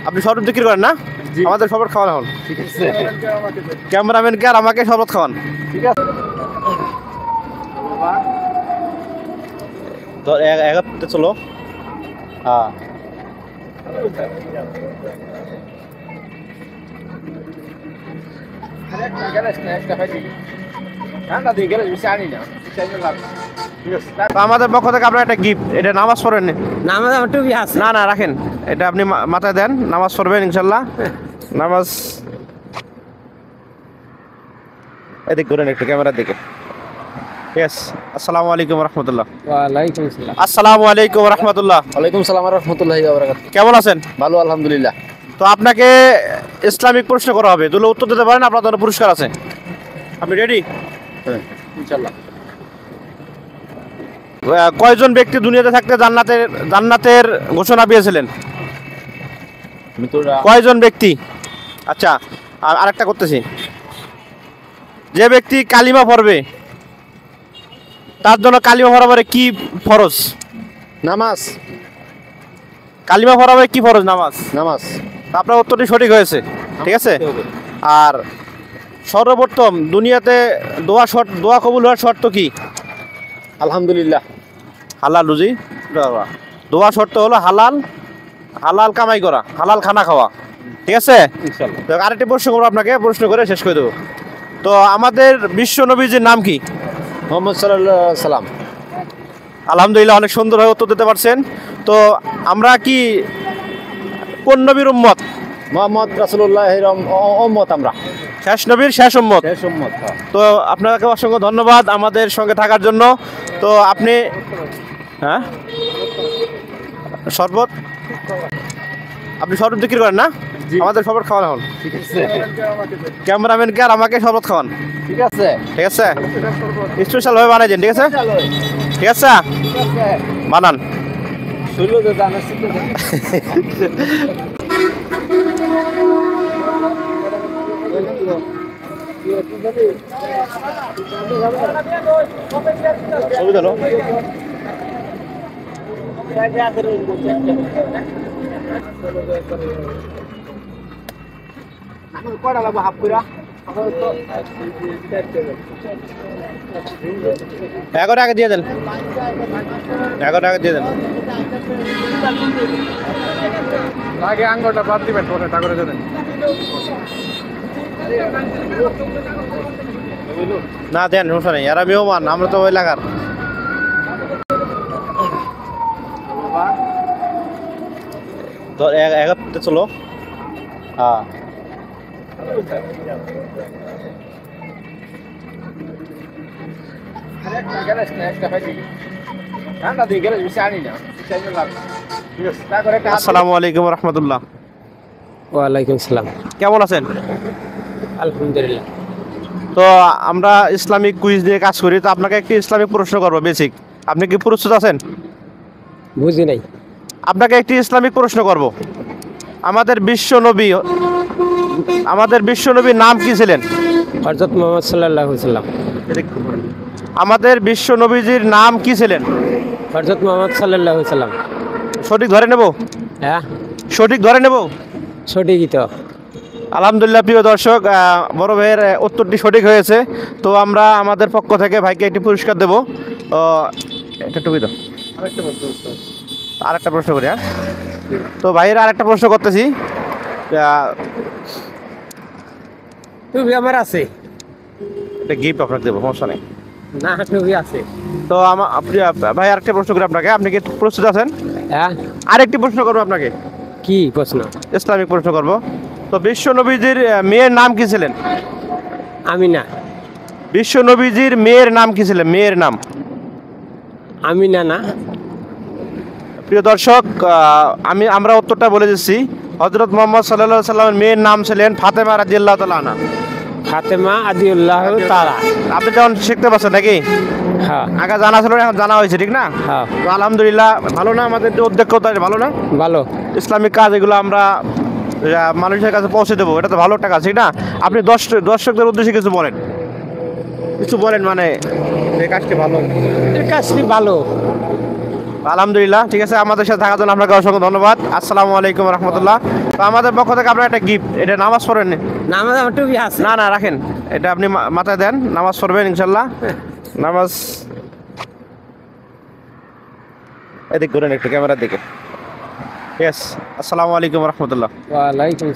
আপনি শরবত বিক্রি করেন না? আমাদের শরবত খাওয়ান এখন। ঠিক আছে, ক্যামেরাম্যানকে আর আমাকে শরবত খাওয়ান। ঠিক আছে। তো এগাতে চলো। হ্যাঁ আমাদের পক্ষ থেকে আপনার একটা গিফট, এটা নামাজ পড়েন না আমাদের টুপি আছে। না না রাখেন, এটা আপনি মাথায় দেন, নামাজ পড়বেন ইনশাল্লাহ। নামাজ এদিক করেন একটু ক্যামেরার দিকে। ইয়েস, আসসালামু আলাইকুম রহমতুল্লাহ। ওয়ালাইকুম আসসালাম। আসসালামু আলাইকুম রহমতুল্লাহ। ওয়ালাইকুম সালাম রহমতুল্লাহি ওয়া বারাকাতুহু। কেমন আছেন? ভালো আলহামদুলিল্লাহ। তো আপনাকে ইসলামিক প্রশ্ন করা হবে, দুটো উত্তর দিতে পারেন, আপনার জন্য পুরস্কার আছে। আপনি রেডি? হ্যাঁ ইনশাআল্লাহ। কয়জন ব্যক্তি দুনিয়াতে থাকতে জান্নাতের ঘোষণা পেয়েছিলেন? কয়জন ব্যক্তি? আচ্ছা, আর আরেকটা করতেছি, যে ব্যক্তি কালিমা পড়বে তার জন্য কালিমা পড়াবারে কি ফরজ? নামাজ। কালিমা পড়াবারে কি ফরজ? নামাজ। নামাজ। আপনার উত্তরটি সঠিক হয়েছে, ঠিক আছে। আর সর্বপ্রথম দুনিয়াতে দোয়া কবুল হওয়ার শর্ত কি? আলহামদুলিল্লাহ। হালাল রুজি। দোয়া শর্ত হলো হালাল কামাই করা, হালাল খানা খাওয়া, ঠিক আছে। ইনশাআল্লাহ। তো আরেকটি প্রশ্ন করবো আপনাকে, প্রশ্ন করে শেষ করে দেবো। তো আমাদের বিশ্ব নবীজির নাম কি? মুহাম্মদ সাল্লাল্লাহু আলাইহি সাল্লাম। আলহামদুলিল্লাহ, অনেক সুন্দরভাবে উত্তর দিতে পারছেন। তো আমরা কি কোন নবীর উম্মত? মুহাম্মদ রাসূলুল্লাহর উম্মত আমরা। শেষ নবীর শেষ উম্মত। শেষ উম্মত। তো আপনাকে অসংখ্য ধন্যবাদ আমাদের সঙ্গে থাকার জন্য। তো আপনি হ্যাঁ শরবত, আপনি শরবত বিক্রি করেন না? আমাদের শরবত খাওয়ান এখন। ঠিক আছে, ক্যামেরাম্যানকে আর আমাকে শরবত খাওয়ান। ঠিক আছে, ঠিক আছে, স্পেশাল ভাবে বানাই দেন। ঠিক আছে, ঠিক আছে, বানান। শুরু তো জানাচ্ছি তো। ছবি দিল। কয়টা লাগবে হাফ করে? 11 টাকা দিয়ে দেন, 11 টাকা দিয়ে দেন। আগে আঙ্গুরটা বাদ দিবেন, পরে টাকা করে দেন। না দেন, সমস্যা নেই, এরা মেহমান, আমরা তো ওই এলাকার। এগাতে চলো। হ্যাঁ আসসালামু আলাইকুম রহমতুল্লাহ। ওয়ালাইকুম সালাম। কেমন আছেন? আলহামদুলিল্লাহ। তো আমরা ইসলামিক কুইজ নিয়ে কাজ করি, তো আপনাকে একটি ইসলামিক প্রশ্ন করবো, বেসিক। আপনি কি প্রস্তুত আছেন? বুঝি নাই। আপনাকে একটি ইসলামিক প্রশ্ন করব। আমাদের বিশ্বনবীর নাম কি ছিলেন? হযরত মুহাম্মদ সাল্লাল্লাহু আলাইহি সাল্লাম। আমাদের বিশ্ব নবীজির নাম কি ছিলেন? হযরত মুহাম্মদ সাল্লাল্লাহু আলাইহি সাল্লাম। সঠিক ধরে নেব? হ্যাঁ সঠিক ধরে নেব। সঠিকই তো। আলহামদুলিল্লাহ, প্রিয় দর্শক, বড় ভাইয়ের উত্তরটি সঠিক হয়েছে। তো আমরা আমাদের পক্ষ থেকে ভাইকে একটি পুরস্কার দেবো। একটা টুপি দাও। আরেকটা প্রশ্ন করি। হ্যাঁ, তো ভাইয়ের আরেকটা প্রশ্ন করতেছি। টুপি আমার আছে। এটা গিফট আপনাকে দেবো, সমস্যা নেই। না টুপি আছে। তো ভাই আরেকটা প্রশ্ন করি আপনাকে, আপনি কি প্রস্তুত আছেন? হ্যাঁ। আরেকটি প্রশ্ন করবো আপনাকে। কি প্রশ্ন? ইসলামিক প্রশ্ন করব। তো বিশ্ব নবীজির মেয়ের নাম কি ছিলেন? আমিনা। বিশ্ব নবীজির মেয়ের নাম কি ছিলেন? মেয়ের নাম আমিনা না? প্রিয় দর্শক, আমরা উত্তরটা বলে দিচ্ছি। হযরত মুহাম্মদ সাল্লাল্লাহু আলাইহি সাল্লামের মেয়ের নাম ছিলেন ফাতেমা রাদিয়াল্লাহু তাআলা আনহা। ফাতেমা রাদিয়াল্লাহু তাআলা। আপনি যখন শিখতে পারছেন নাকি? হ্যাঁ। আগে জানা ছিল না, এখন জানা হয়েছে, ঠিক না? হ্যাঁ। তো আলহামদুলিল্লাহ, ভালো না আমাদের যে উদ্যোগটা, ভালো না? ভালো। ইসলামিক কাজ এগুলো আমরা মানুষের কাছে পৌঁছে দেবো, এটা তো ভালো একটা কাজ, ঠিক না? আপনি দর্শকদের উদ্দেশ্যে কিছু বলেন, মানে এই কাজটি ভালো। এই কাজটি ভালো। আলহামদুলিল্লাহ, ঠিক আছে, আমাদের সাথে থাকার জন্য আপনাকে অসংখ্য ধন্যবাদ। আসসালামু আলাইকুম রহমতুল্লাহ। তো আমাদের পক্ষ থেকে আপনার একটা গিফট, এটা নামাজ পড়েন? না আমাদের আমার টুপি আছে। না না, রাখেন, এটা আপনি মাথায় দেন, নামাজ পড়বেন ইনশাল্লাহ। নামাজ এদিক ঘুরেন একটু ক্যামেরার দিকে। ঠিক আছে, আসসালামু আলাইকুম রহমতুল্লাহ। ওয়ালাইকুম